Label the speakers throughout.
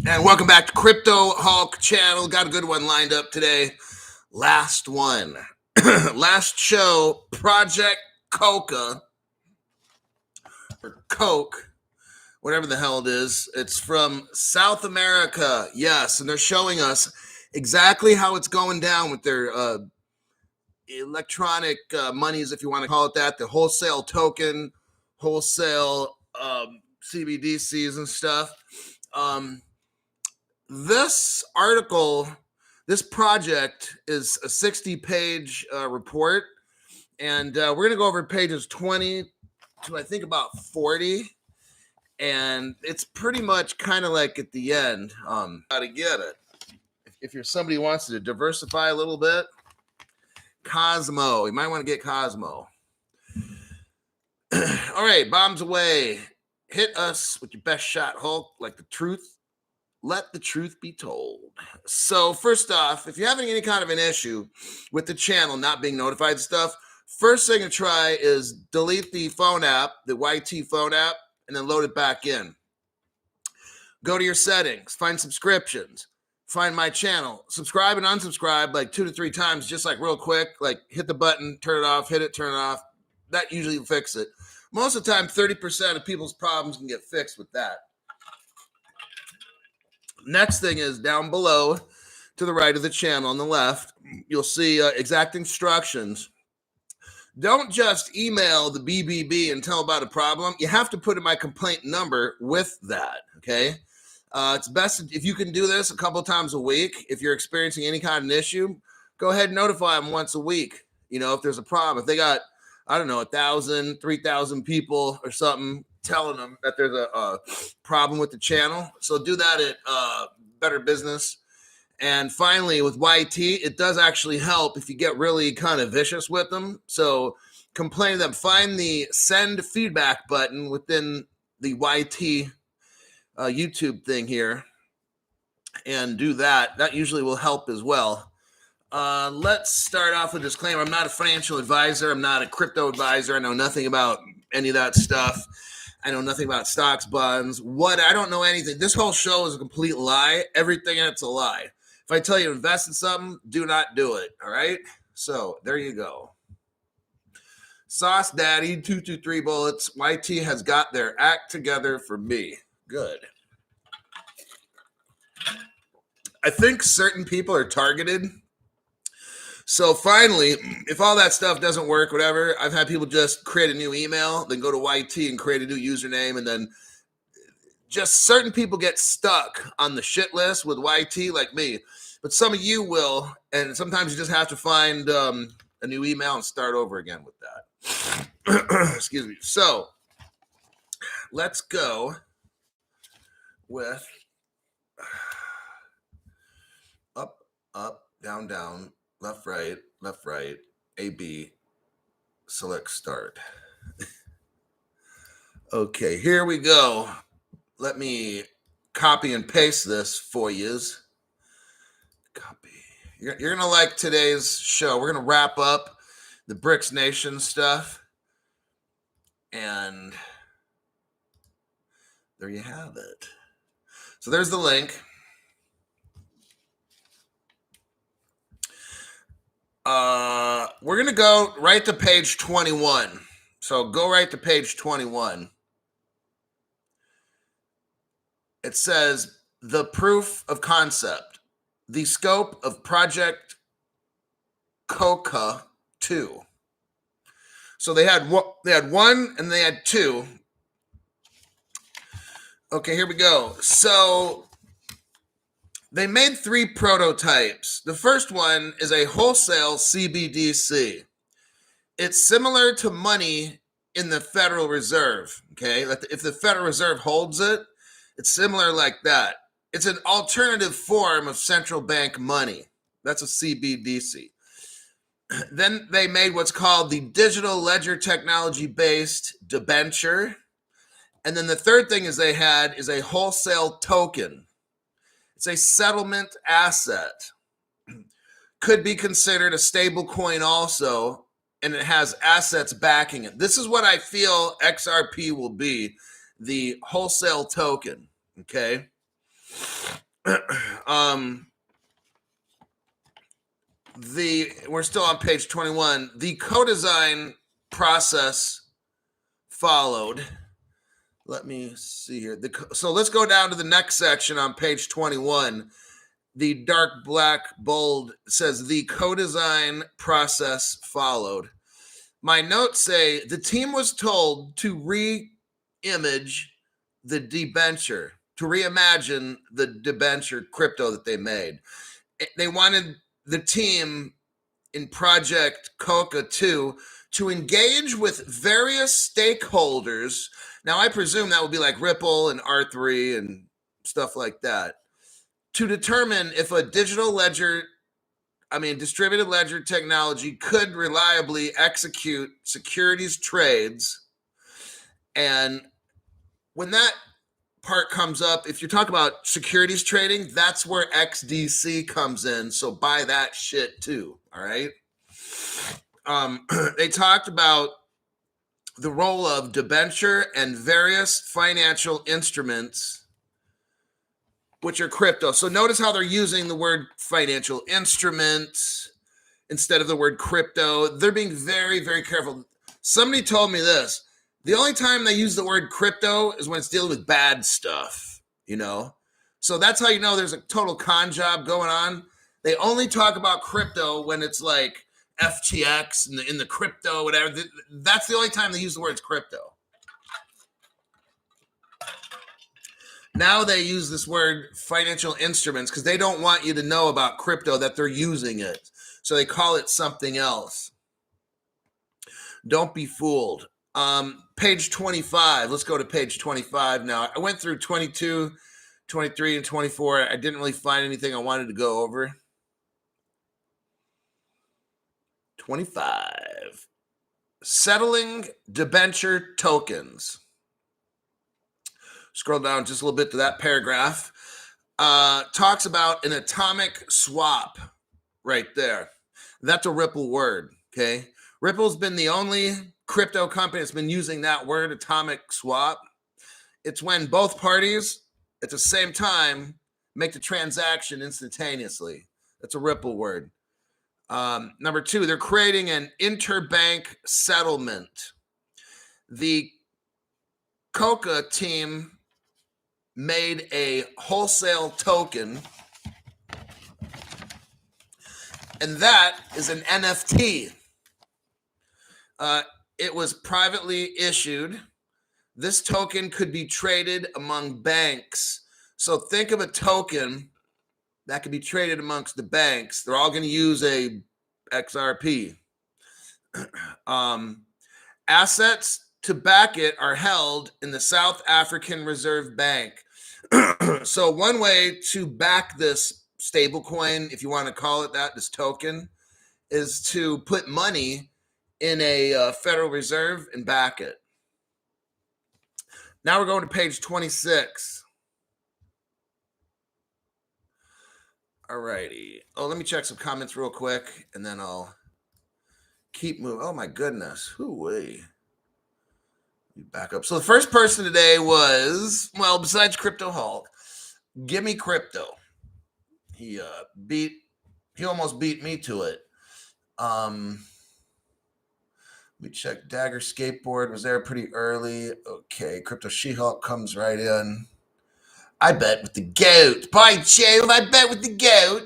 Speaker 1: And welcome back to Crypto Hulk channel. Got a good one lined up today. Last one. Last show, Project Coca or Coke, whatever the hell it is. It's from South America. Yes, and they're showing us exactly how it's going down with their electronic monies, if you want to call it that, the wholesale token, wholesale CBDCs and stuff. This article, this project is a 60-page report, and we're going to go over pages 20 to I think about 40, and it's pretty much kind of like at the end, how to get it. If you're somebody who wants to diversify a little bit, Cosmo, you might want to get Cosmo. All right, bombs away. Hit us with your best shot, Hulk, like the truth. Let the truth be told. So first off, if you're having any kind of an issue with the channel not being notified stuff, first thing to try is delete the phone app, the YT phone app, and then load it back in. Go to your settings, find subscriptions, find my channel, subscribe and unsubscribe like 2 to 3 times, just like real quick, like hit the button, turn it off, hit it, turn it off. That usually will fix it. Most of the time, 30% of people's problems can get fixed with that. Next thing is down below to the right of the channel on the left, you'll see exact instructions. Don't just email the BBB and tell about a problem. You have to put in my complaint number with that, okay? It's best if you can do this a couple times a week. If you're experiencing any kind of an issue, go ahead and notify them once a week. You know, if there's a problem. If they got, I don't know, 1,000, 3,000 people or something telling them that there's a problem with the channel. So do that at Better Business. And finally, with YT, it does actually help if you get really kind of vicious with them. So complain to them. Find the send feedback button within the YT YouTube thing here and do that. That usually will help as well. Let's start off with a disclaimer. I'm not a financial advisor. I'm not a crypto advisor. I know nothing about any of that stuff. I know nothing about stocks, bonds. I don't know anything. This whole show is a complete lie. Everything in it's a lie. If I tell you to invest in something, do not do it. All right? So there you go. Sauce Daddy, 223 bullets. YT has got their act together for me. Good. I think certain people are targeted. So finally, if all that stuff doesn't work, whatever, I've had people just create a new email, then go to YT and create a new username, and then just certain people get stuck on the shit list with YT like me. But some of you will, and sometimes you just have to find a new email and start over again with that. Excuse me. So let's go with up, down, down. Left, right, A, B, select start. Okay, here we go. Let me copy and paste this for yous. Copy. You're going to like today's show. We're going to wrap up the BRICS Nation stuff. And there you have it. So there's the link. We're going to go right to page 21. So go right to page 21. It says the proof of concept, the scope of Project Coca 2. So they had one and they had two. Okay, here we go. So they made 3 prototypes. The first one is a wholesale CBDC. It's similar to money in the Federal Reserve, okay? If the Federal Reserve holds it, it's similar like that. It's an alternative form of central bank money. That's a CBDC. Then they made what's called the digital ledger technology-based debenture. And then the third thing they had is a wholesale token. It's a settlement asset. Could be considered a stable coin also, and it has assets backing it. This is what I feel XRP will be, the wholesale token, okay? We're still on page 21. The co-design process followed. Let me see here. So let's go down to the next section on page 21. The dark black bold says the co-design process followed. My notes say the team was told to re-image the debenture, to reimagine the debenture crypto that they made. They wanted the team in Project Coca 2 to engage with various stakeholders. Now, I presume that would be like Ripple and R3 and stuff like that, to determine if a distributed ledger technology could reliably execute securities trades. And when that part comes up, if you're talking about securities trading, that's where XDC comes in. So buy that shit too. All right. They talked about the role of debenture and various financial instruments, which are crypto. So notice how they're using the word financial instruments instead of the word crypto. They're being very, very careful. Somebody told me this. The only time they use the word crypto is when it's dealing with bad stuff, So that's how you know there's a total con job going on. They only talk about crypto when it's like FTX and in the crypto, whatever. That's the only time they use the words crypto. Now they use this word financial instruments because they don't want you to know about crypto, that they're using it. So they call it something else. Don't be fooled. Page 25. Let's go to page 25 now. I went through 22, 23, and 24. I didn't really find anything I wanted to go over. 25. Settling debenture tokens. Scroll down just a little bit to that paragraph. Talks about an atomic swap right there. That's a Ripple word, okay? Ripple's been the only crypto company that's been using that word, atomic swap. It's when both parties at the same time make the transaction instantaneously. That's a Ripple word. Number 2, they're creating an interbank settlement. The Coca team made a wholesale token, and that is an NFT. It was privately issued. This token could be traded among banks. So think of a token that could be traded amongst the banks. They're all going to use a XRP. Assets to back it are held in the South African Reserve Bank. So one way to back this stable coin, if you want to call it that, this token, is to put money in a Federal Reserve and back it. Now we're going to page 26. All righty. Oh, let me check some comments real quick, and then I'll keep moving. Oh, my goodness. Hoo-wee. Back up. So the first person today was, well, besides Crypto Hulk, Gimme Crypto. He almost beat me to it. We checked Dagger Skateboard was there pretty early. Okay, Crypto She-Hulk comes right in. I bet with the goat. By Jove, I bet with the goat.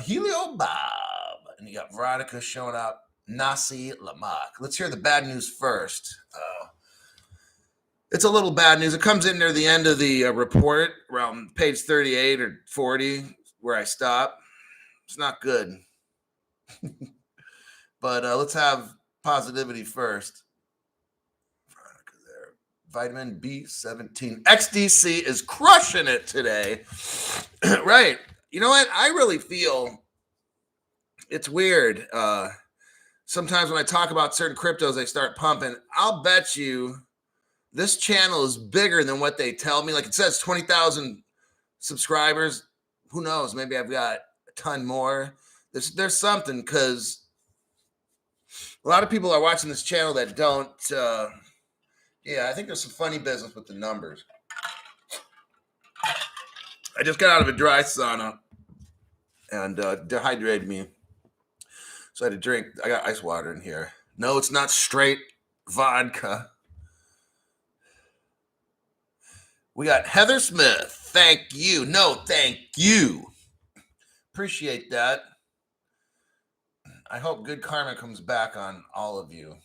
Speaker 1: Helio Bob. And you got Veronica showing up. Nasi Lamak. Let's hear the bad news first. It's a little bad news. It comes in near the end of the report, around page 38 or 40, where I stop. It's not good. But let's have positivity first. Vitamin B17. XDC is crushing it today. Right. You know what? I really feel it's weird. Sometimes when I talk about certain cryptos, they start pumping. I'll bet you this channel is bigger than what they tell me. Like it says 20,000 subscribers. Who knows? Maybe I've got a ton more. There's something, because a lot of people are watching this channel that don't. I think there's some funny business with the numbers. I just got out of a dry sauna and dehydrated me. So I had to drink. I got ice water in here. No, it's not straight vodka. We got Heather Smith. Thank you. No, thank you. Appreciate that. I hope good karma comes back on all of you.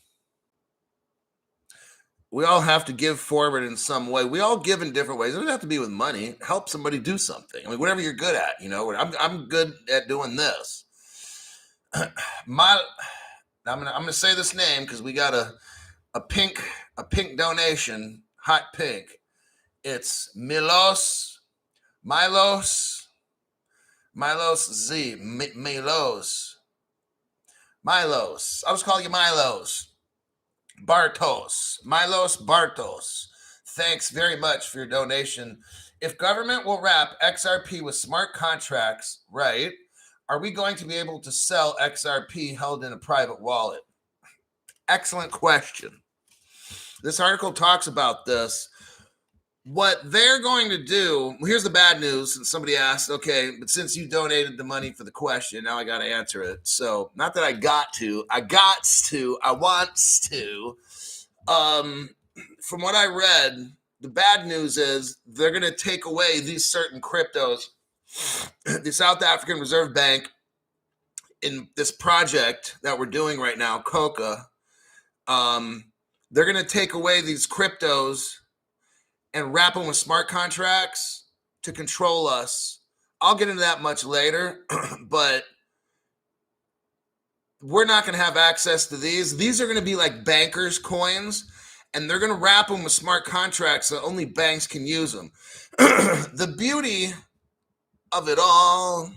Speaker 1: We all have to give forward in some way. We all give in different ways. It doesn't have to be with money. Help somebody do something. I mean, whatever you're good at, you know. I'm good at doing this. I'm gonna say this name because we got a pink donation, hot pink. It's Milos Z. Milos. I'll just call you Milos. Milos Bartos. Thanks very much for your donation. If government will wrap XRP with smart contracts, right, are we going to be able to sell XRP held in a private wallet? Excellent question. This article talks about this. What they're going to do, here's the bad news. Since somebody asked, okay, but since you donated the money for the question, now I got to answer it. So not that I want to. From what I read, the bad news is they're going to take away these certain cryptos. The South African Reserve Bank, in this project that we're doing right now, COCA, they're going to take away these cryptos and wrap them with smart contracts to control us. I'll get into that much later, but we're not going to have access to these. These are going to be like bankers' coins, and they're going to wrap them with smart contracts so only banks can use them. The beauty of it all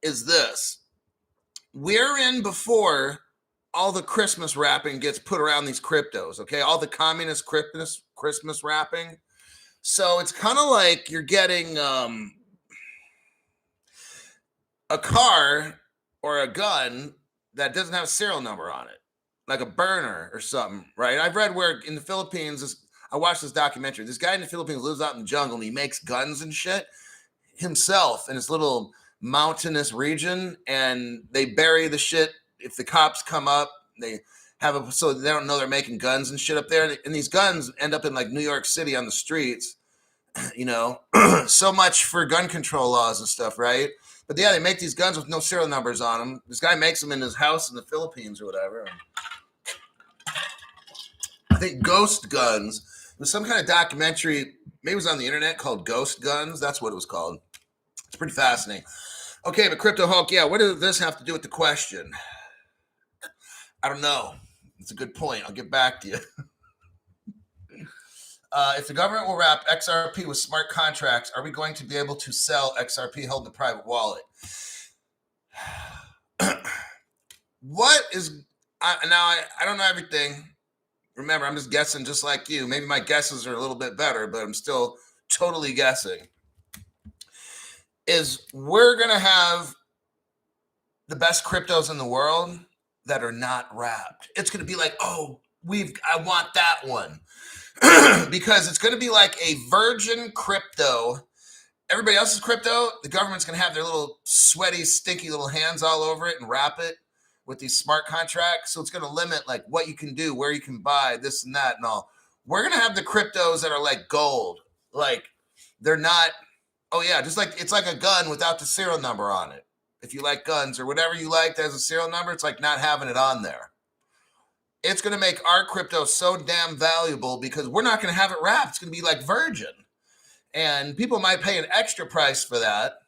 Speaker 1: is this. We're in before all the Christmas wrapping gets put around these cryptos, okay? All the communist Christmas wrapping. So it's kind of like you're getting a car or a gun that doesn't have a serial number on it, like a burner or something, right? I've read where in the Philippines, I watched this documentary. This guy in the Philippines lives out in the jungle and he makes guns and shit himself in his little mountainous region, and they bury the shit. If the cops come up, they have so they don't know they're making guns and shit up there. And these guns end up in like New York City on the streets, you know, so much for gun control laws and stuff, right? But yeah, they make these guns with no serial numbers on them. This guy makes them in his house in the Philippines or whatever. I think Ghost Guns. It was some kind of documentary, maybe it was on the internet, called Ghost Guns. That's what it was called. It's pretty fascinating. Okay, but Crypto Hulk, yeah, what does this have to do with the question? I don't know. It's a good point. I'll get back to you. If the government will wrap XRP with smart contracts, are we going to be able to sell XRP held in a private wallet? What is... I don't know everything. Remember, I'm just guessing just like you. Maybe my guesses are a little bit better, but I'm still totally guessing. Is we're going to have the best cryptos in the world that are not wrapped. It's going to be like, oh, I want that one. Because it's going to be like a virgin crypto. Everybody else's crypto, the government's going to have their little sweaty, stinky little hands all over it and wrap it with these smart contracts. So it's going to limit like what you can do, where you can buy, this and that and all. We're going to have the cryptos that are like gold. Like they're not, oh yeah, just like it's like a gun without the serial number on it. If you like guns or whatever you like that has a serial number, it's like not having it on there. It's going to make our crypto so damn valuable because we're not going to have it wrapped. It's going to be like virgin. And people might pay an extra price for that,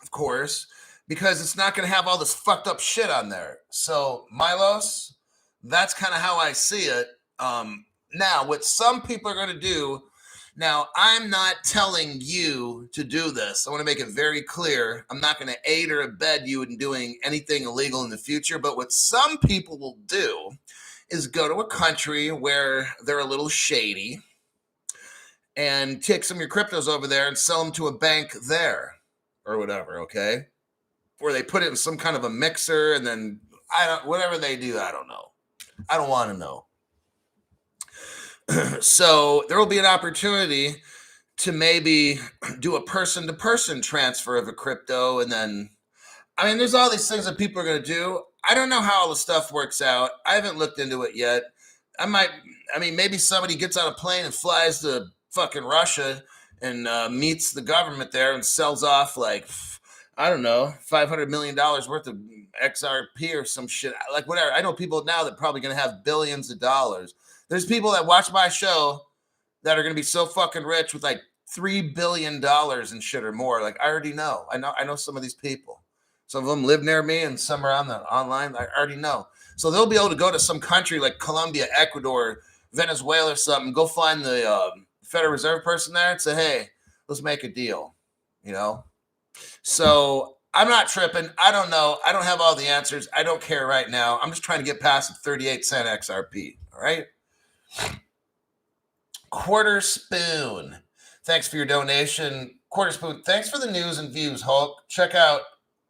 Speaker 1: of course, because it's not going to have all this fucked up shit on there. So, Milos, that's kind of how I see it. Now, what some people are going to do, now, I'm not telling you to do this. I want to make it very clear. I'm not going to aid or abet you in doing anything illegal in the future. But what some people will do is go to a country where they're a little shady and take some of your cryptos over there and sell them to a bank there or whatever, okay? Or they put it in some kind of a mixer and then whatever they do, I don't know. I don't want to know. So there will be an opportunity to maybe do a person-to-person transfer of a crypto. And then, I mean, there's all these things that people are going to do. I don't know how all the stuff works out. I haven't looked into it yet. Maybe somebody gets on a plane and flies to fucking Russia and meets the government there and sells off like, I don't know, $500 million worth of XRP or some shit. Like whatever. I know people now that are probably going to have billions of dollars. There's people that watch my show that are going to be so fucking rich with like $3 billion and shit or more. Like I already know. I know some of these people. Some of them live near me and some are on the online. I already know. So they'll be able to go to some country like Colombia, Ecuador, Venezuela or something, go find the Federal Reserve person there and say, hey, let's make a deal, you know? So I'm not tripping. I don't know. I don't have all the answers. I don't care right now. I'm just trying to get past the 38 cent XRP, all right? Quarter Spoon, thanks for your donation. Quarter Spoon, thanks for the news and views, Hulk. Check out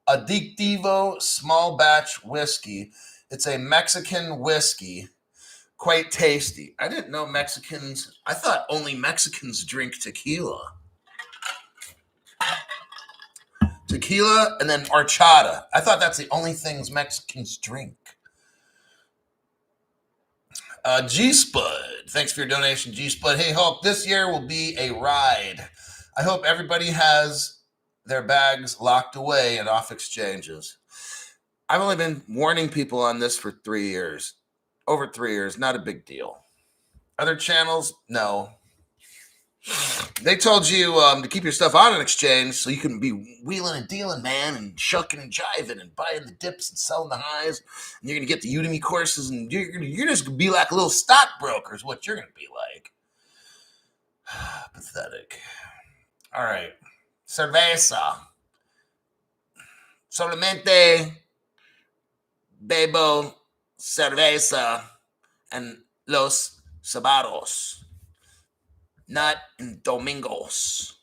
Speaker 1: Adictivo Small Batch Whiskey. It's a Mexican whiskey, quite tasty. I didn't know Mexicans, I thought only Mexicans drink tequila. Tequila and then horchata. I thought that's the only things Mexicans drink. G-Spud, thanks for your donation, G-Spud. Hey, Hulk, this year will be a ride. I hope everybody has their bags locked away and off exchanges. I've only been warning people on this for 3 years. Over 3 years, not a big deal. Other channels, no. They told you to keep your stuff on an exchange so you can be wheeling and dealing, man, and shucking and jiving and buying the dips and selling the highs. And you're going to get the Udemy courses, and you're just going to be like a little stockbroker is what you're going to be like. Pathetic. All right. Cerveza. Solamente bebo cerveza and los sábados. Not in domingos.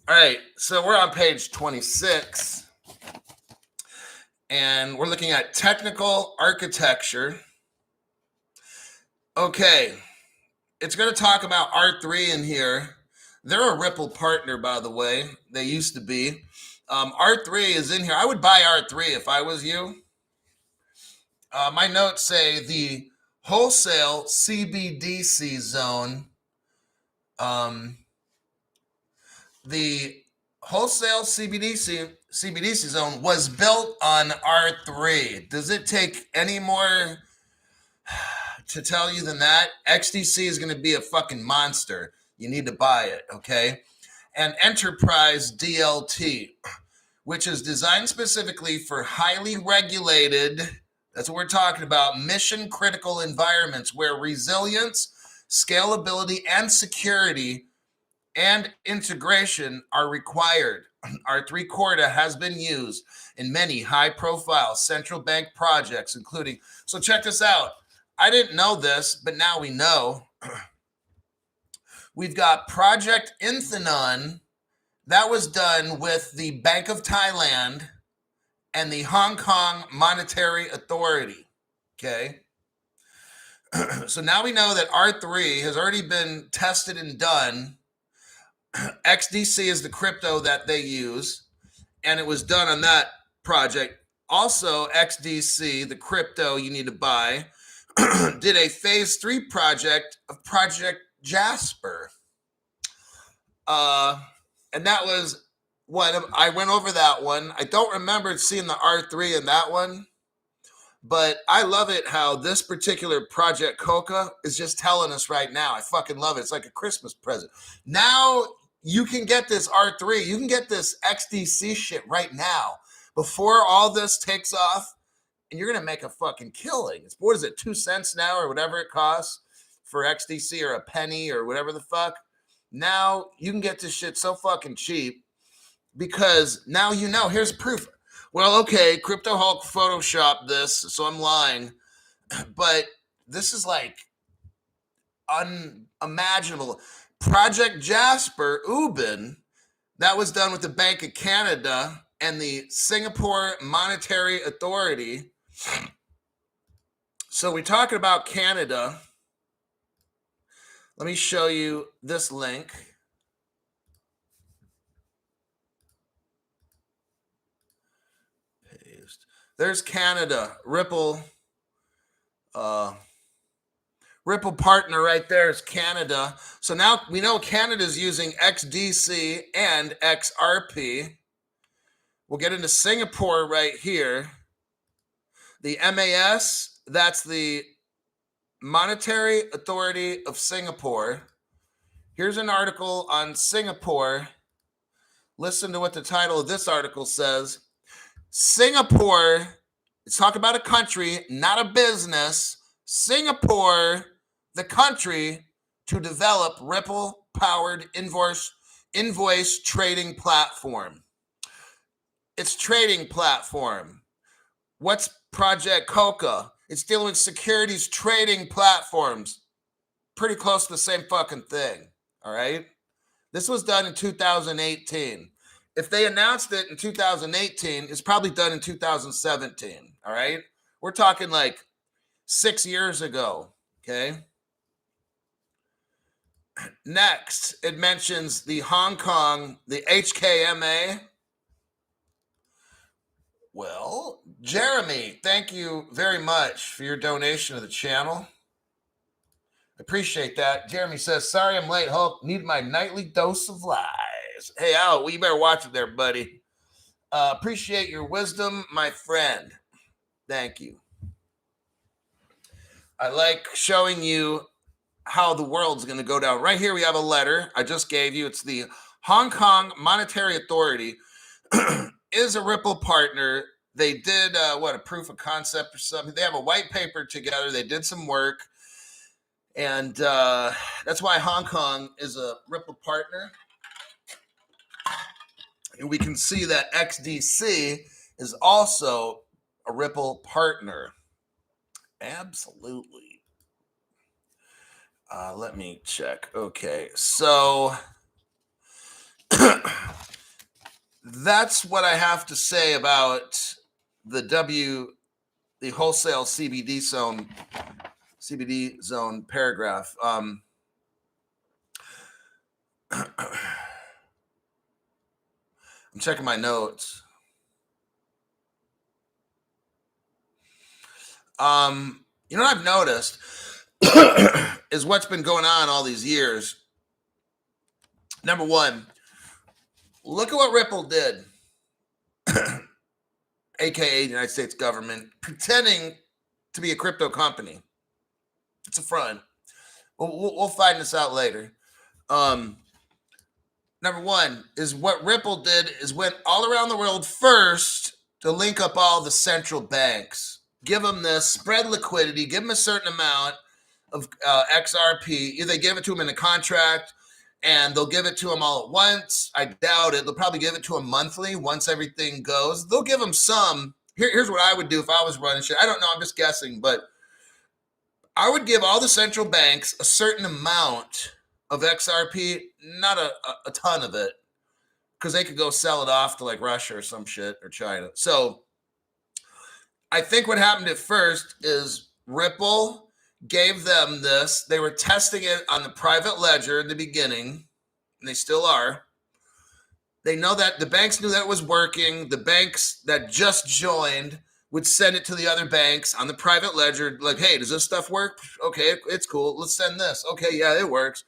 Speaker 1: All right, so we're on page 26, and we're looking at technical architecture. Okay, it's going to talk about R3 in here. They're a Ripple partner, by the way. They used to be. R3 is in here. I would buy R3 if I was you. My notes say the wholesale CBDC zone. The wholesale CBDC zone was built on R3. Does it take any more to tell you than that? XDC is going to be a fucking monster. You need to buy it, okay? And Enterprise DLT, which is designed specifically for highly regulated, that's what we're talking about, mission critical environments where resilience, scalability, and security and integration are required. R3 Corda has been used in many high-profile central bank projects, including, so check this out. I didn't know this, but now we know. We've got Project Inthenon. That was done with the Bank of Thailand and the Hong Kong Monetary Authority, okay? So now we know that R3 has already been tested and done. XDC is the crypto that they use, and it was done on that project. Also, XDC, the crypto you need to buy, did a phase 3 project of Project Jasper. And that was one. I went over that one. I don't remember seeing the R3 in that one, but I love it how this particular Project Coca is just telling us right now. I fucking love it. It's like a Christmas present. Now you can get this R3. You can get this XDC shit right now before all this takes off, and you're going to make a fucking killing. It's, what is it, 2 cents now or whatever it costs for XDC, or a penny or whatever the fuck? Now you can get this shit so fucking cheap because now you know. Here's proof. Well, okay, Crypto Hulk photoshopped this, so I'm lying. But this is like unimaginable. Project Jasper, Ubin, that was done with the Bank of Canada and the Singapore Monetary Authority. So we're talking about Canada. Let me show you this link. There's Canada. Ripple partner right there is Canada. So now we know Canada's using XDC and XRP. We'll get into Singapore right here. The MAS, that's the Monetary Authority of Singapore. Here's an article on Singapore. Listen to what the title of this article says. Singapore, let's talk about a country, not a business. Singapore, the country, to develop Ripple-powered invoice trading platform. It's trading platform. What's Project Coca? It's dealing with securities trading platforms. Pretty close to the same fucking thing, all right? This was done in 2018. If they announced it in 2018, it's probably done in 2017, all right? We're talking like 6 years ago, okay? Next, it mentions the Hong Kong, the HKMA. Well, Jeremy, thank you very much for your donation to the channel. Appreciate that. Jeremy says, sorry I'm late, Hulk. Need my nightly dose of lies. Hey, Al, well, you better watch it there, buddy. Appreciate your wisdom, my friend. Thank you. I like showing you how the world's going to go down. Right here, we have a letter I just gave you. It's the Hong Kong Monetary Authority is a Ripple partner. They did, a proof of concept or something. They have a white paper together. They did some work. And that's why Hong Kong is a Ripple partner. And we can see that XDC is also a Ripple partner. Absolutely. Let me check. Okay, so that's what I have to say about the wholesale CBD zone paragraph. I'm checking my notes. You know what I've noticed is what's been going on all these years. Number one, look at what Ripple did, aka the United States government, pretending to be a crypto company. It's a front. We'll find this out later. Number one is what Ripple did is went all around the world first to link up all the central banks. Give them this, spread liquidity, give them a certain amount of XRP. Either they give it to them in a contract and they'll give it to them all at once. I doubt it. They'll probably give it to them monthly once everything goes. They'll give them some. Here's what I would do if I was running shit. I don't know. I'm just guessing, but I would give all the central banks a certain amount of XRP, not a ton of it, because they could go sell it off to like Russia or some shit or China. So I think what happened at first is Ripple gave them this. They were testing it on the private ledger in the beginning, and they still are. They know that the banks knew that it was working. The banks that just joined would send it to the other banks on the private ledger, like, hey, does this stuff work? Okay, it's cool. Let's send this. Okay, yeah, it works.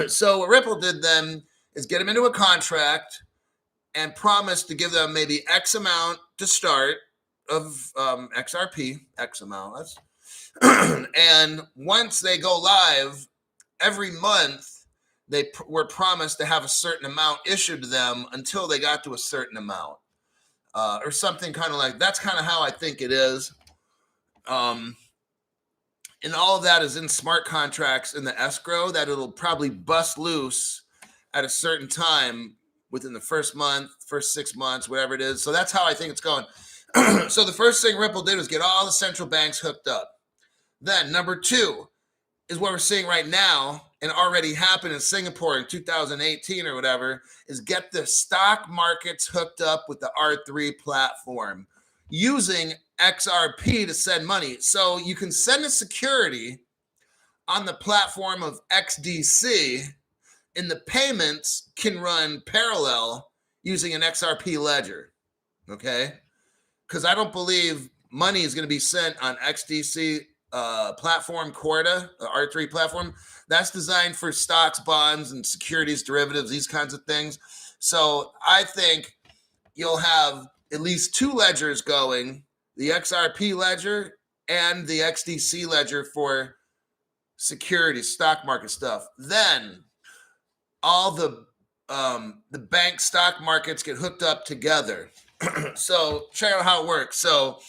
Speaker 1: So what Ripple did then is get them into a contract and promised to give them maybe X amount to start of XRP, X amount. And once they go live, every month they were promised to have a certain amount issued to them until they got to a certain amount. Or something kind of like, that's kind of how I think it is. And all of that is in smart contracts in the escrow that it'll probably bust loose at a certain time within the first month, first 6 months, whatever it is. So that's how I think it's going. So the first thing Ripple did was get all the central banks hooked up. Then number two is what we're seeing right now and already happened in Singapore in 2018 or whatever, is get the stock markets hooked up with the R3 platform using XRP to send money. So you can send a security on the platform of XDC and the payments can run parallel using an XRP ledger. Okay. because I don't believe money is going to be sent on XDC platform, Corda, the R3 platform. That's designed for stocks, bonds, and securities, derivatives, these kinds of things. So I think you'll have at least two ledgers going, the XRP ledger and the XDC ledger for securities, stock market stuff. Then all the bank stock markets get hooked up together. So check out how it works. So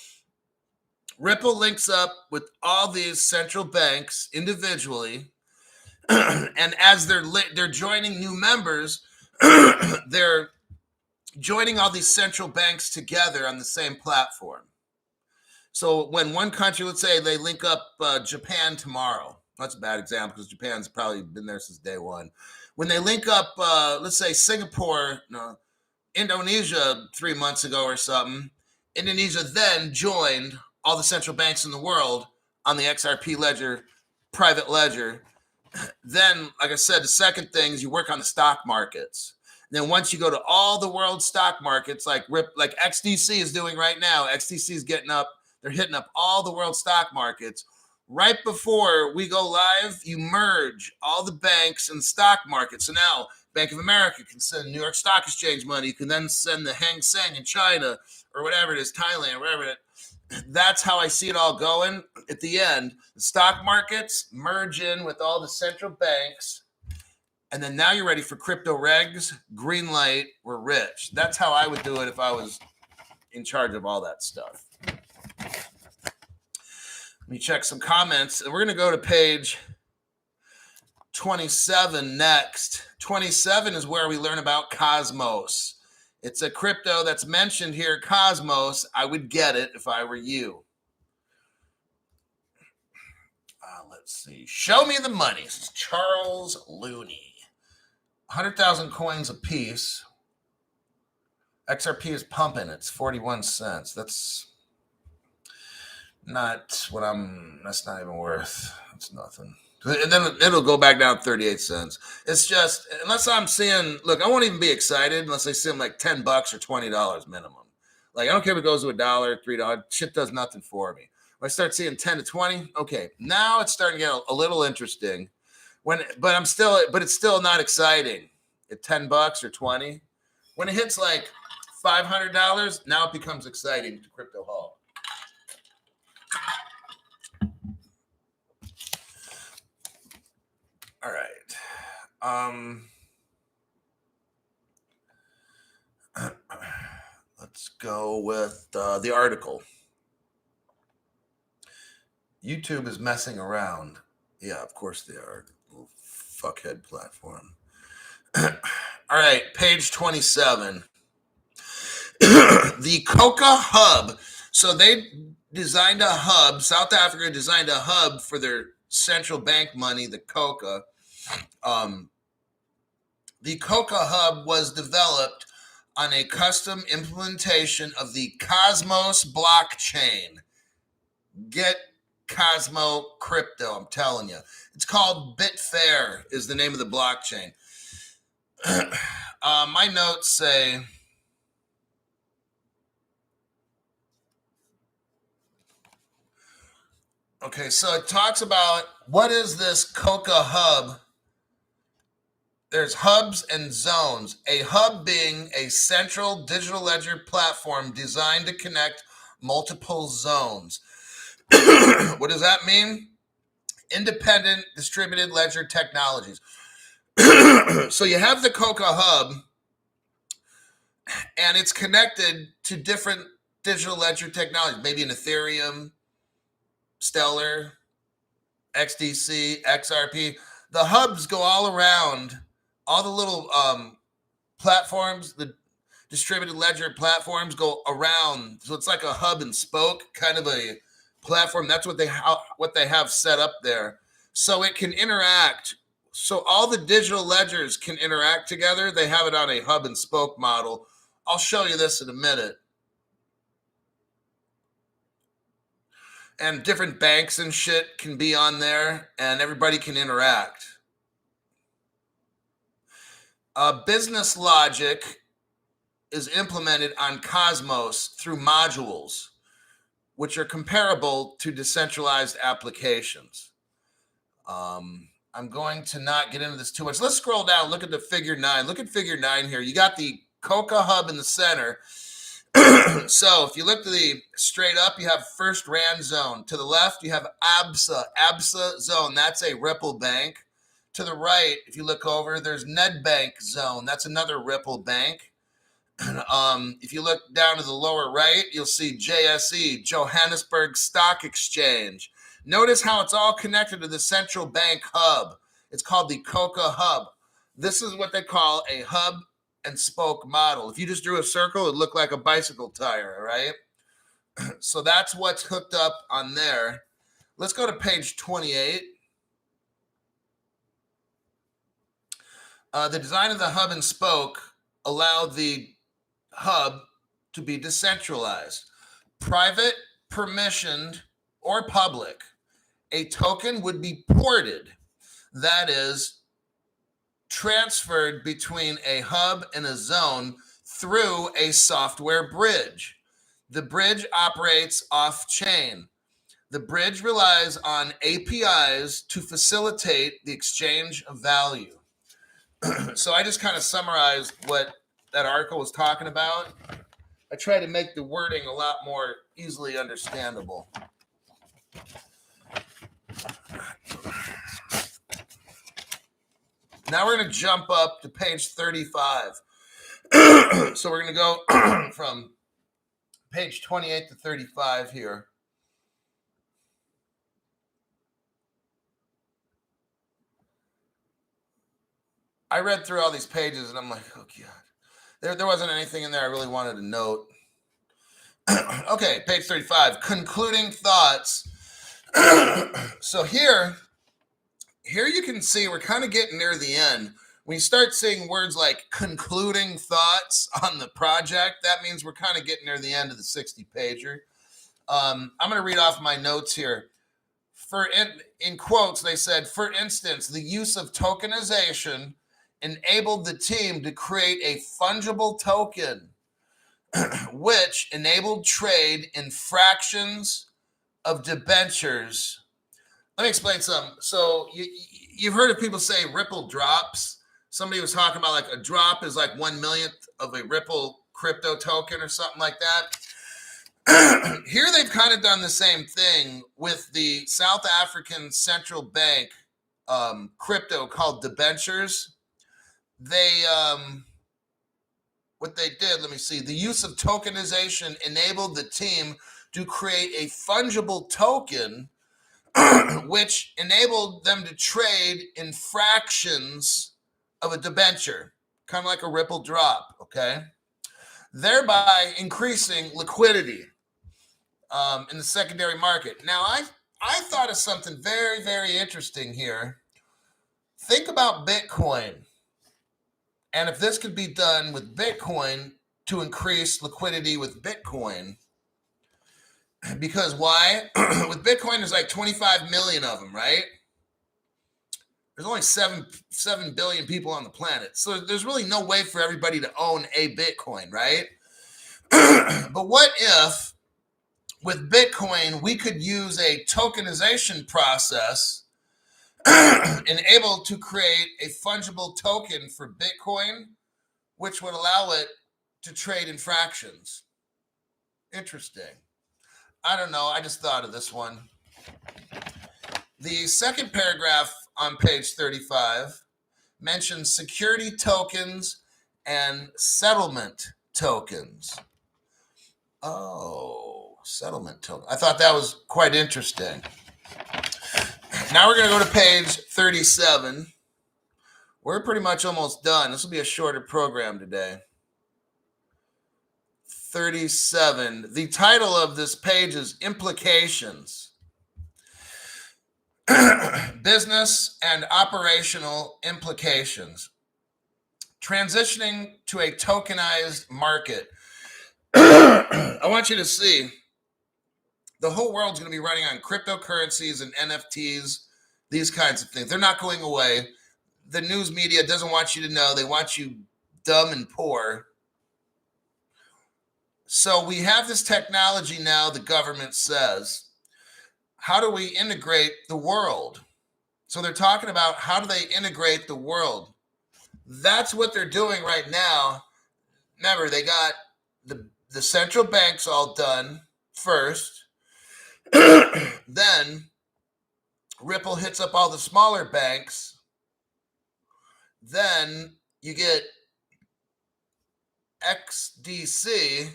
Speaker 1: Ripple links up with all these central banks individually, and as they're joining new members, they're joining all these central banks together on the same platform. So when one country, let's say they link up Japan tomorrow, that's a bad example because Japan's probably been there since day one. When they link up, let's say Singapore, no, Indonesia 3 months ago or something, Indonesia then joined all the central banks in the world on the XRP ledger, private ledger. Then, like I said, the second thing is you work on the stock markets. And then once you go to all the world stock markets, like XDC is doing right now, XDC is getting up, they're hitting up all the world stock markets. Right before we go live, you merge all the banks and stock markets. So now Bank of America can send New York Stock Exchange money. You can then send the Hang Seng in China or whatever it is, Thailand, wherever it is. That's how I see it all going. At the end, the stock markets merge in with all the central banks. And then now you're ready for crypto regs, green light, we're rich. That's how I would do it if I was in charge of all that stuff. Let me check some comments. And we're going to go to page 27 next. 27 is where we learn about Cosmos. It's a crypto that's mentioned here, Cosmos. I would get it if I were you. Let's see. Show me the money. This is Charles Looney. 100,000 coins a piece. XRP is pumping. It's 41 cents. That's not what that's not even worth. That's nothing. And then it'll go back down 38 cents. It's just, unless I'm seeing, look, I won't even be excited unless I see them like $10 or $20 minimum. Like, I don't care if it goes to $1, $3. Shit does nothing for me. When I start seeing 10 to 20, okay, now it's starting to get a little interesting. But it's still not exciting at $10 or 20. When it hits like $500, now it becomes exciting to Crypto Hall. All right. Let's go with the article. YouTube is messing around. Yeah, of course they are. Little fuckhead platform. All right, page 27. The Coca Hub. So they designed a hub. South Africa designed a hub for their central bank money, the Coca. The Coca Hub was developed on a custom implementation of the Cosmos blockchain. Get Cosmo crypto, I'm telling you. It's called Bitfair is the name of the blockchain. My notes say, okay, so it talks about what is this Coca Hub? There's hubs and zones. A hub being a central digital ledger platform designed to connect multiple zones. What does that mean? Independent distributed ledger technologies. So you have the Coca Hub, and it's connected to different digital ledger technologies, maybe an Ethereum, Stellar, XDC, XRP. The hubs go all around. All the little platforms, the distributed ledger platforms go around. So it's like a hub and spoke kind of a platform. That's what they have set up there. So it can interact. So all the digital ledgers can interact together. They have it on a hub and spoke model. I'll show you this in a minute. And different banks and shit can be on there, and everybody can interact. Business logic is implemented on Cosmos through modules, which are comparable to decentralized applications. I'm going to not get into this too much. Let's scroll down. Look at the figure 9. Look at figure 9 here. You got the Coca hub in the center. So if you look to the straight up, you have first RAN zone. To the left, you have ABSA zone. That's a Ripple bank. To the right, if you look over, there's NedBank zone. That's another Ripple bank. If you look down to the lower right, you'll see JSE, Johannesburg Stock Exchange. Notice how it's all connected to the central bank hub. It's called the Coca hub. This is what they call a hub and spoke model. If you just drew a circle, it'd look like a bicycle tire, right? So that's what's hooked up on there. Let's go to page 28. The design of the hub and spoke allowed the hub to be decentralized, private, permissioned, or public. A token would be ported, that is, transferred between a hub and a zone through a software bridge. The bridge operates off-chain. The bridge relies on APIs to facilitate the exchange of value. So I just kind of summarized what that article was talking about. I try to make the wording a lot more easily understandable. Now we're going to jump up to page 35. So we're going to go from page 28 to 35 here. I read through all these pages and I'm like, oh God. There wasn't anything in there I really wanted to note. Okay, page 35, concluding thoughts. So here you can see we're kind of getting near the end. When you start seeing words like concluding thoughts on the project, that means we're kind of getting near the end of the 60-pager. I'm going to read off my notes here. In quotes, they said, for instance, the use of tokenization enabled the team to create a fungible token, which enabled trade in fractions of debentures. Let me explain something. So you've heard of people say Ripple drops. Somebody was talking about like a drop is like 1/1,000,000th of a Ripple crypto token or something like that. Here they've kind of done the same thing with the South African central bank crypto called debentures. What they did, let me see, the use of tokenization enabled the team to create a fungible token, which enabled them to trade in fractions of a debenture, kind of like a Ripple drop, okay? Thereby increasing liquidity in the secondary market. Now, I thought of something very, very interesting here. Think about Bitcoin. And if this could be done with Bitcoin to increase liquidity with Bitcoin, because why? With Bitcoin, there's like 25 million of them, right? There's only 7 billion people on the planet. So there's really no way for everybody to own a Bitcoin, right? But what if with Bitcoin, we could use a tokenization process and able to create a fungible token for Bitcoin, which would allow it to trade in fractions. Interesting. I don't know. I just thought of this one. The second paragraph on page 35 mentions security tokens and settlement tokens. Oh, settlement token. I thought that was quite interesting. Now we're going to go to page 37. We're pretty much almost done. This will be a shorter program today. 37. The title of this page is Implications. Business and operational implications. Transitioning to a tokenized market. I want you to see the whole world's going to be running on cryptocurrencies and NFTs, these kinds of things. They're not going away. The news media doesn't want you to know. They want you dumb and poor. So we have this technology now, the government says. How do we integrate the world? So they're talking about how do they integrate the world? That's what they're doing right now. Remember, they got the central banks all done first. Then Ripple hits up all the smaller banks. Then you get XDC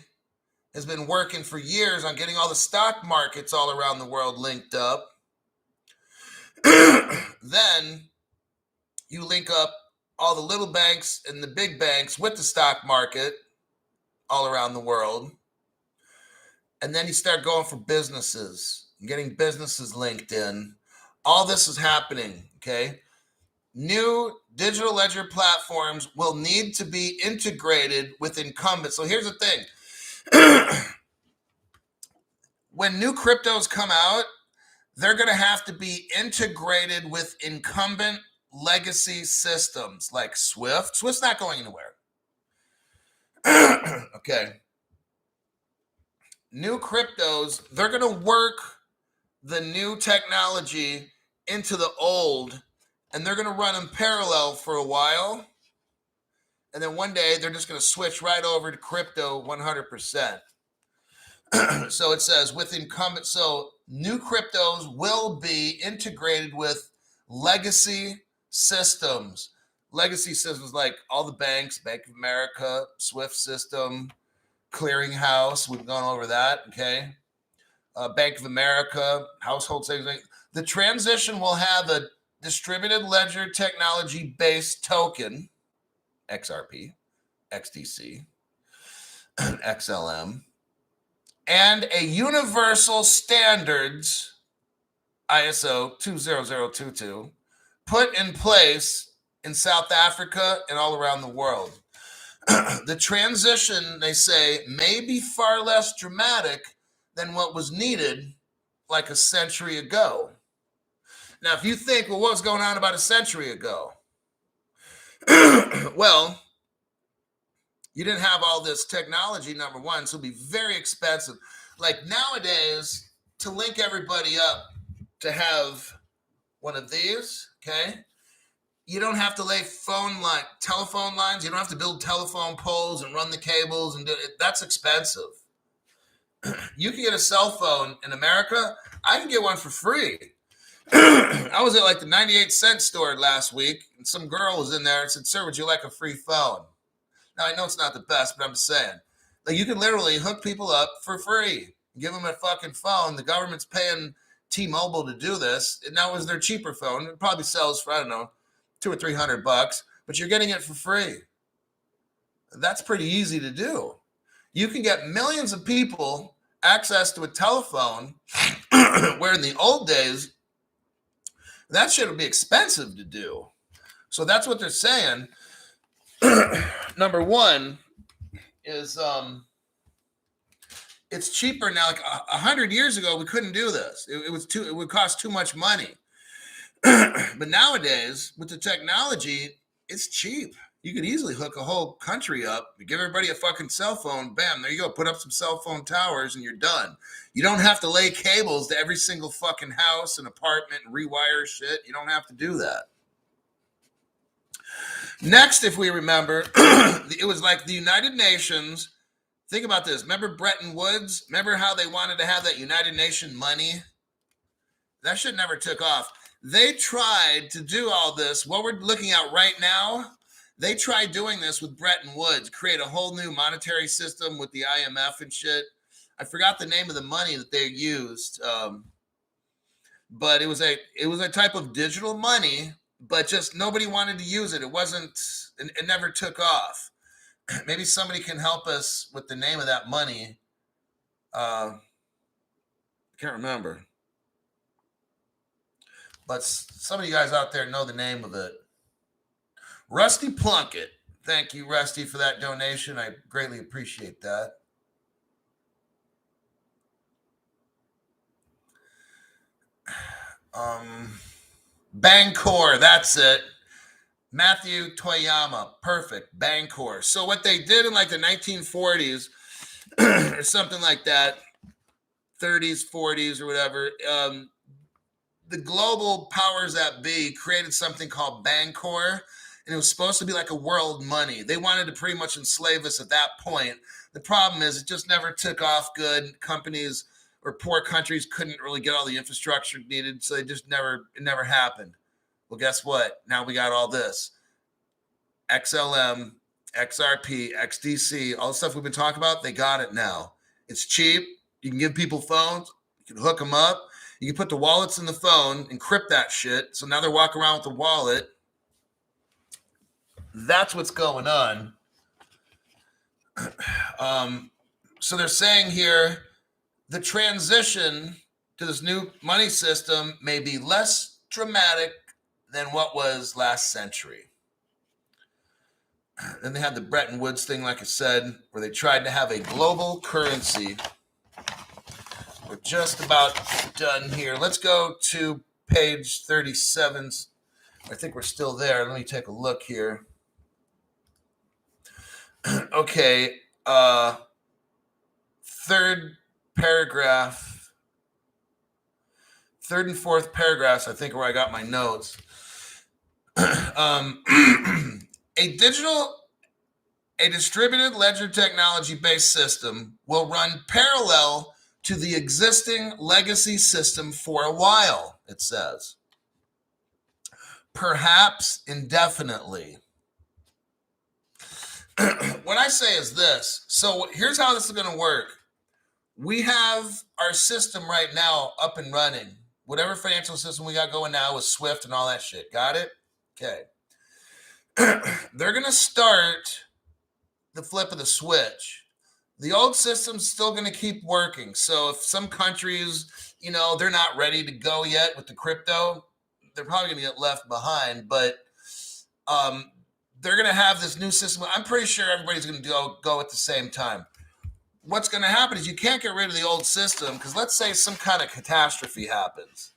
Speaker 1: has been working for years on getting all the stock markets all around the world linked up. Then you link up all the little banks and the big banks with the stock market all around the world. And then you start going for businesses, getting businesses linked in. All this is happening, okay? New digital ledger platforms will need to be integrated with incumbents. So here's the thing. When new cryptos come out, they're going to have to be integrated with incumbent legacy systems like Swift. Swift's not going anywhere. Okay. New cryptos, they're going to work the new technology into the old, and they're going to run in parallel for a while. And then one day, they're just going to switch right over to crypto 100%. So it says with incumbent, so new cryptos will be integrated with legacy systems. Legacy systems like all the banks, Bank of America, Swift system, Clearinghouse. We've gone over that, okay? Bank of America, household savings. The transition will have a distributed ledger technology-based token, XRP, XDC, XLM, and a universal standards ISO 20022 put in place in South Africa and all around the world. The transition, they say, may be far less dramatic than what was needed like a century ago. Now, if you think, well, what was going on about a century ago? Well, you didn't have all this technology, number one, so it'd be very expensive. Like nowadays, to link everybody up to have one of these, okay? You don't have to lay telephone lines. You don't have to build telephone poles and run the cables and do it. That's expensive. You can get a cell phone in America. I can get one for free. I was at like the 98-cent store last week, and some girl was in there and said, "Sir, would you like a free phone?" Now, I know it's not the best, but I'm just saying. Like, you can literally hook people up for free. Give them a fucking phone. The government's paying T-Mobile to do this. And now is their cheaper phone. It probably sells for, I don't know, $200 or $300, but you're getting it for free. That's pretty easy to do. You can get millions of people access to a telephone where in the old days, that shit would be expensive to do. So that's what they're saying. Number one is it's cheaper now. Like 100 years ago, we couldn't do this. It would cost too much money. But nowadays, with the technology, it's cheap. You could easily hook a whole country up, give everybody a fucking cell phone. Bam, there you go. Put up some cell phone towers and you're done. You don't have to lay cables to every single fucking house and apartment and rewire shit. You don't have to do that. Next, if we remember, it was like the United Nations. Think about this. Remember Bretton Woods? Remember how they wanted to have that United Nation money? That shit never took off. They tried to do all this. What we're looking at right now, they tried doing this with Bretton Woods, create a whole new monetary system with the IMF and shit. I forgot the name of the money that they used, but it was a type of digital money, but just nobody wanted to use it. It never took off. Maybe somebody can help us with the name of that money. I can't remember. But some of you guys out there know the name of it. Rusty Plunkett. Thank you, Rusty, for that donation. I greatly appreciate that. Bangkor, that's it. Matthew Toyama, perfect. Bangkor. So what they did in like the 1940s, or something like that, 30s, 40s, or whatever. The global powers that be created something called Bancor, and it was supposed to be like a world money. They wanted to pretty much enslave us at that point. The problem is it just never took off good. Companies or poor countries couldn't really get all the infrastructure needed, so it never happened. Well, guess what? Now we got all this. XLM, XRP, XDC, all the stuff we've been talking about, they got it now. It's cheap. You can give people phones. You can hook them up. You can put the wallets in the phone, encrypt that shit. So now they're walking around with the wallet. That's what's going on. So they're saying here, the transition to this new money system may be less dramatic than what was last century. Then they had the Bretton Woods thing, like I said, where they tried to have a global currency. We're just about done here. Let's go to page 37. I think we're still there. Let me take a look here. Okay. Third paragraph. Third and fourth paragraphs, I think, are where I got my notes. A distributed ledger technology-based system will run parallel to the existing legacy system for a while, it says. Perhaps indefinitely. What I say is this. So here's how this is going to work. We have our system right now up and running. Whatever financial system we got going now with SWIFT and all that shit. Got it? Okay. They're going to start the flip of the switch. The old system's still going to keep working. So if some countries, they're not ready to go yet with the crypto, they're probably going to get left behind. But they're going to have this new system. I'm pretty sure everybody's going to go at the same time. What's going to happen is you can't get rid of the old system because let's say some kind of catastrophe happens.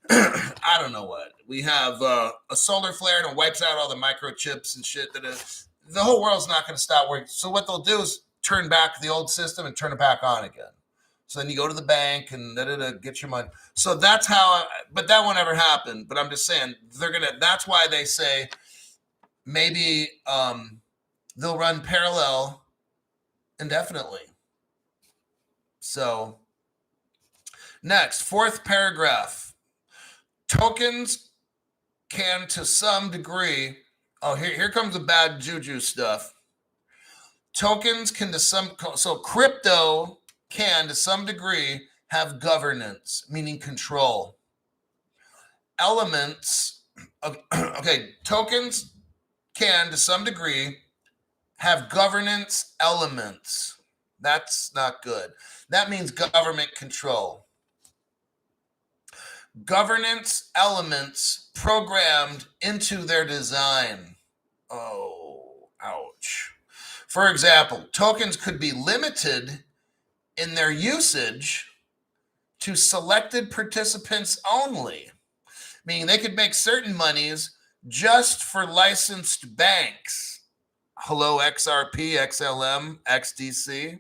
Speaker 1: I don't know what. We have a solar flare and it wipes out all the microchips and shit. The whole world's not going to stop working. So what they'll do is turn back the old system and turn it back on again. So then you go to the bank and get your money. So that's how, but that won't ever happen. But I'm just saying, that's why they say maybe they'll run parallel indefinitely. So next, fourth paragraph. Tokens can to some degree, here comes the bad juju stuff. Tokens can so crypto can to some degree have governance, meaning control. Tokens can to some degree have governance elements. That's not good. That means government control. Governance elements programmed into their design. Oh, ouch. For example, tokens could be limited in their usage to selected participants only, meaning they could make certain monies just for licensed banks. Hello, XRP, XLM, XDC.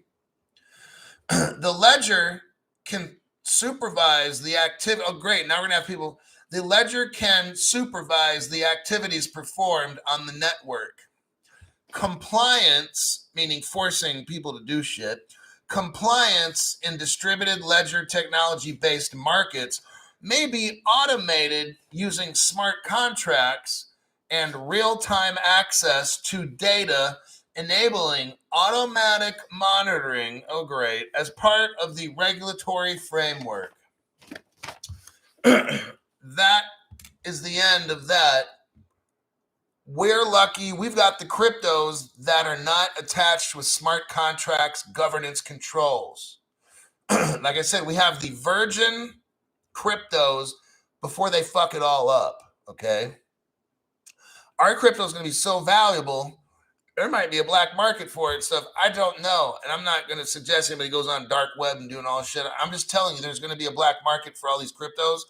Speaker 1: The ledger can supervise the activity. Oh, great. Now we're going to have people. The ledger can supervise the activities performed on the network. Compliance, meaning forcing people to do shit. Compliance in distributed ledger technology-based markets may be automated using smart contracts and real-time access to data, enabling automatic monitoring, as part of the regulatory framework. That is the end of that. We're lucky. We've got the cryptos that are not attached with smart contracts governance controls. Like I said, we have the virgin cryptos before they fuck it all up, okay? Our crypto is going to be so valuable, there might be a black market for it and stuff. I don't know. And I'm not going to suggest anybody goes on dark web and doing all this shit. I'm just telling you there's going to be a black market for all these cryptos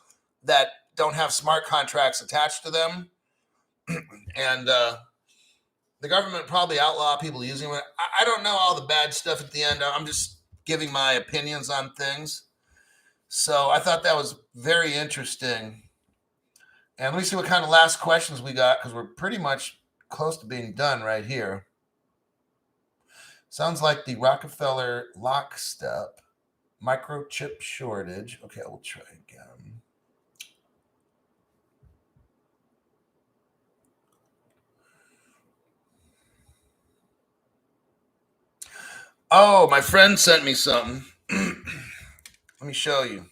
Speaker 1: that don't have smart contracts attached to them. And the government probably outlaw people using it. I don't know all the bad stuff at the end. I'm just giving my opinions on things. So I thought that was very interesting. And let me see what kind of last questions we got, because we're pretty much close to being done right here. Sounds like the Rockefeller lockstep, microchip shortage. Okay, we'll try again. Oh, my friend sent me something. Let me show you.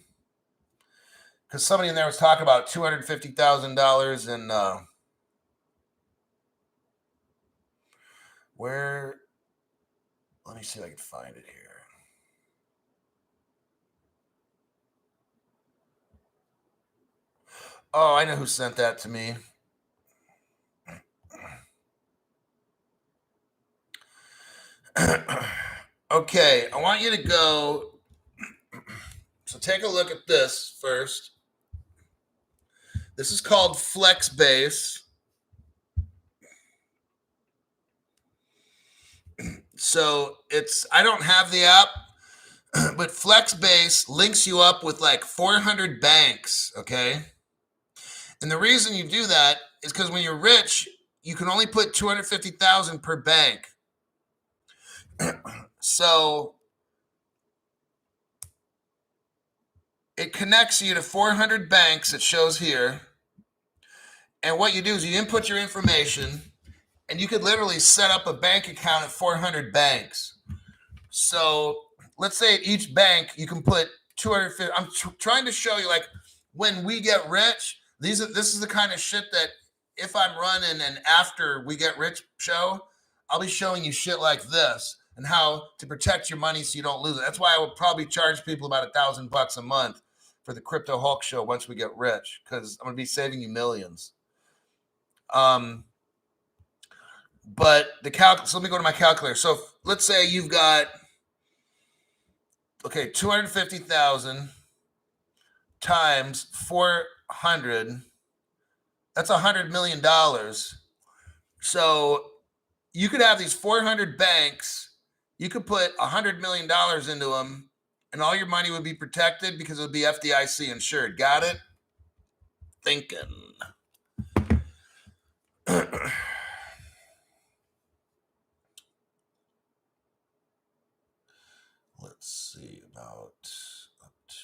Speaker 1: Because somebody in there was talking about $250,000 in where. Let me see if I can find it here. Oh, I know who sent that to me. Okay, I want you to go. So take a look at this first. This is called Flexbase. So I don't have the app, but Flexbase links you up with like 400 banks, okay? And the reason you do that is because when you're rich, you can only put 250,000 per bank. So it connects you to 400 banks, it shows here. And what you do is you input your information, and you could literally set up a bank account at 400 banks. So let's say at each bank you can put 250. I'm trying to show you, like, when we get rich, this is the kind of shit that if I'm running an after we get rich show, I'll be showing you shit like this and how to protect your money so you don't lose it. That's why I would probably charge people about $1,000 a month for the Crypto Hulk show once we get rich, because I'm gonna be saving you millions. But so let me go to my calculator. So let's say you've got 250,000 times 400. That's $100 million. So you could have these 400 banks. You could put $100 million into them, and all your money would be protected because it would be FDIC insured. Got it? Thinking. Let's see about up to.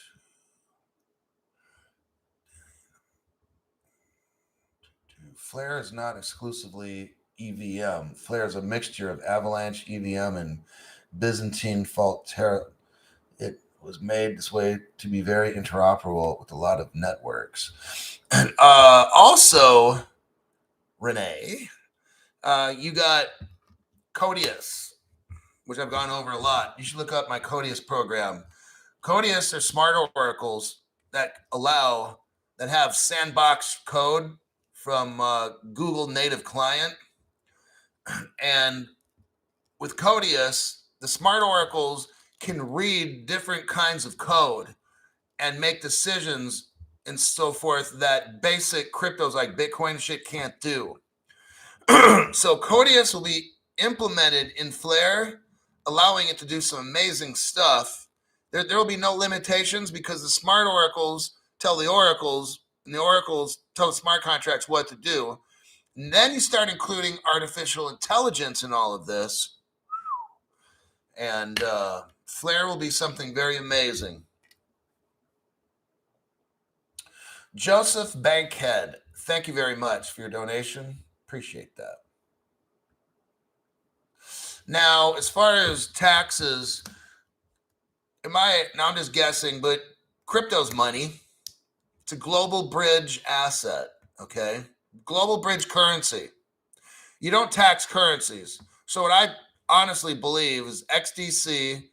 Speaker 1: Flare is not exclusively EVM. Flare is a mixture of Avalanche, EVM, and Byzantine fault terra. It was made this way to be very interoperable with a lot of networks. And also, Renee, you got Codius, which I've gone over a lot. You should look up my Codius program. Codius are smart oracles that have sandbox code from Google Native Client. And with Codius, the smart oracles can read different kinds of code and make decisions and so forth that basic cryptos like Bitcoin and shit can't do. So Codius will be implemented in Flare, allowing it to do some amazing stuff. There will be no limitations because the smart oracles tell the oracles, and the oracles tell the smart contracts what to do. And then you start including artificial intelligence in all of this, and Flare will be something very amazing. Joseph Bankhead, thank you very much for your donation. Appreciate that. Now, as far as taxes, I'm just guessing, but crypto's money. It's a global bridge asset, okay? Global bridge currency. You don't tax currencies. So what I honestly believe is XDC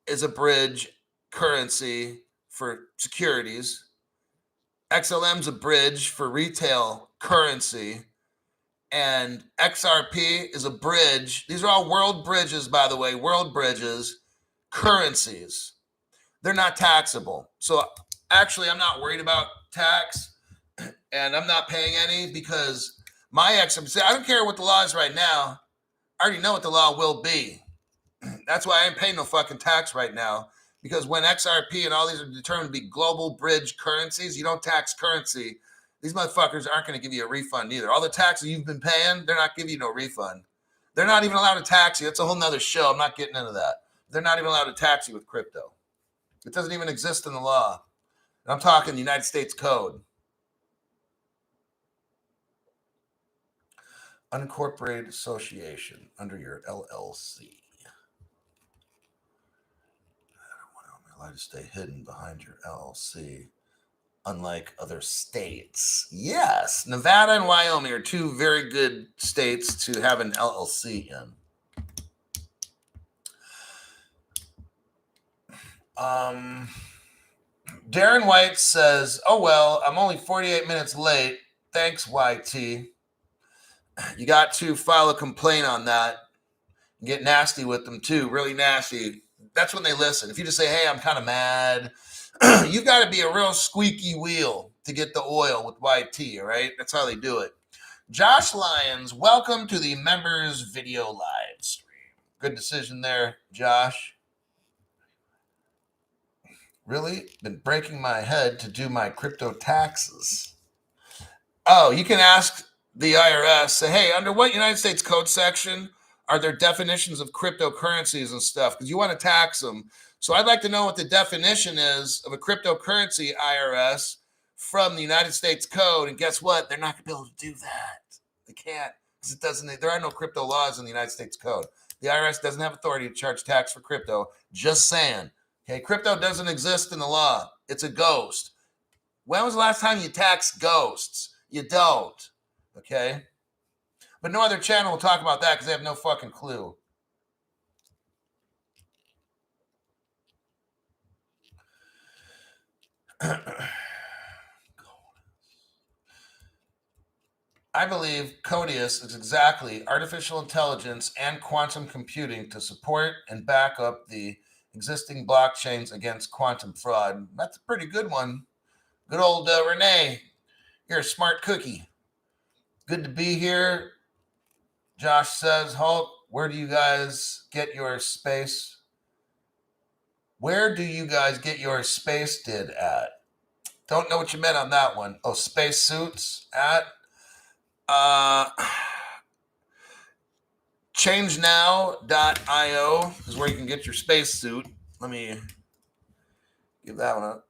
Speaker 1: is a bridge currency for securities. XLM's a bridge for retail currency. And XRP is a bridge. These are all world bridges, by the way, world bridges, currencies. They're not taxable. So actually, I'm not worried about tax, and I'm not paying any because My ex, I don't care what the law is right now. I already know what the law will be. That's why I ain't paying no fucking tax right now. Because when XRP and all these are determined to be global bridge currencies, you don't tax currency. These motherfuckers aren't going to give you a refund either. All the taxes you've been paying, they're not giving you no refund. They're not even allowed to tax you. It's a whole nother show. I'm not getting into that. They're not even allowed to tax you with crypto. It doesn't even exist in the law. And I'm talking the United States Code. Unincorporated association under your LLC. You're allowed to stay hidden behind your LLC, unlike other states. Yes, Nevada and Wyoming are two very good states to have an LLC in. Darren White says, oh, well, I'm only 48 minutes late. Thanks, YT. You got to file a complaint on that. Get nasty with them, too. Really nasty. That's when they listen. If you just say, hey, I'm kind of mad, you got to be a real squeaky wheel to get the oil with YT, all right? That's how they do it. Josh Lyons, welcome to the members video live stream. Good decision there, Josh. Really been breaking my head to do my crypto taxes. Oh, you can ask the IRS, say, hey, under what United States Code section are there definitions of cryptocurrencies and stuff? Because you want to tax them. So I'd like to know what the definition is of a cryptocurrency, IRS, from the United States Code. And guess what? They're not going to be able to do that. They can't, because there are no crypto laws in the United States Code. The IRS doesn't have authority to charge tax for crypto. Just saying. Okay, crypto doesn't exist in the law. It's a ghost. When was the last time you taxed ghosts? You don't. Okay? But no other channel will talk about that because they have no fucking clue. I believe Codius is exactly artificial intelligence and quantum computing to support and back up the existing blockchains against quantum fraud. That's a pretty good one. Good old Renee. You're a smart cookie. Good to be here. Josh says, Hulk, where do you guys get your space? Where do you guys get your space did at? Don't know what you meant on that one. Oh, space suits at changenow.io is where you can get your space suit. Let me give that one up.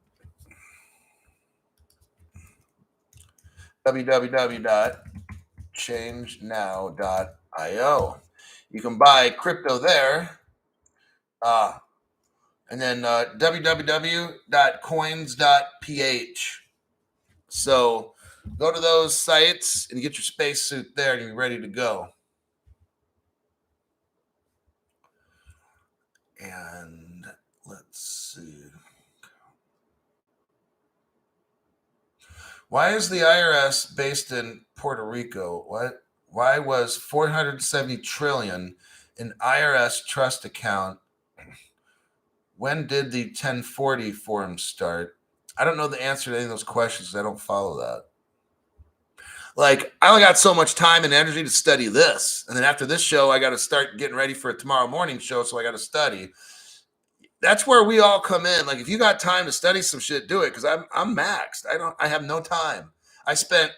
Speaker 1: www.changenow.io. You can buy crypto there. And then www.coins.ph. So go to those sites and get your spacesuit there and you're ready to go. And let's see. Why is the IRS based in Puerto Rico? What? Why was $470 trillion in IRS trust account? When did the 1040 forum start? I don't know the answer to any of those questions. I don't follow that. Like, I only got so much time and energy to study this. And then after this show, I got to start getting ready for a tomorrow morning show. So I got to study. That's where we all come in. Like, if you got time to study some shit, do it. Because I'm maxed. I have no time. I spent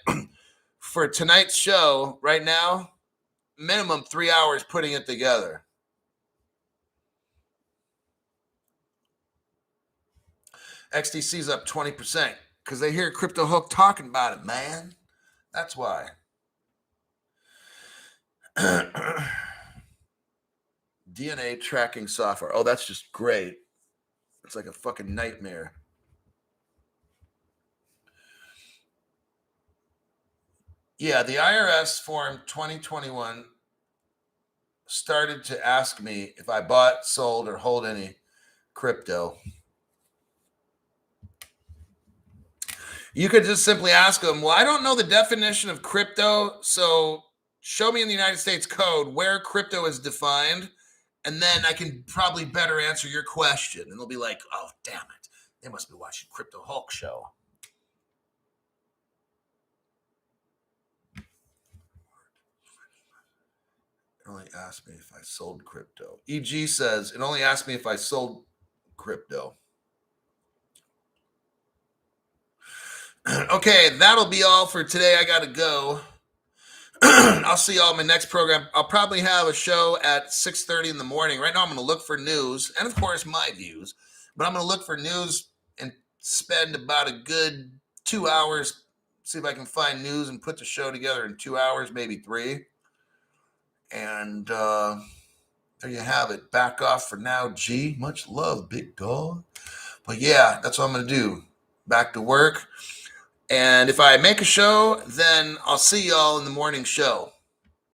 Speaker 1: for tonight's show right now, minimum 3 hours putting it together. XDC's up 20% because they hear Crypto Hook talking about it, man. That's why. DNA tracking software. Oh, that's just great. It's like a fucking nightmare. Yeah, the IRS form 2021 started to ask me if I bought, sold, or hold any crypto. You could just simply ask them, well, I don't know the definition of crypto, so show me in the United States Code where crypto is defined, and then I can probably better answer your question. And they'll be like, oh, damn it. They must be watching Crypto Hulk show. only asked me if I sold crypto. EG says, it only asked me if I sold crypto. Okay, that'll be all for today. I got to go. I'll see y'all in my next program. I'll probably have a show at 6:30 in the morning. Right now, I'm going to look for news and, of course, my views. But I'm going to look for news and spend about a good 2 hours, see if I can find news and put the show together in 2 hours, maybe 3. And there you have it. Back off for now, G. Much love, big dog. But, yeah, that's what I'm going to do. Back to work. And if I make a show, then I'll see y'all in the morning show.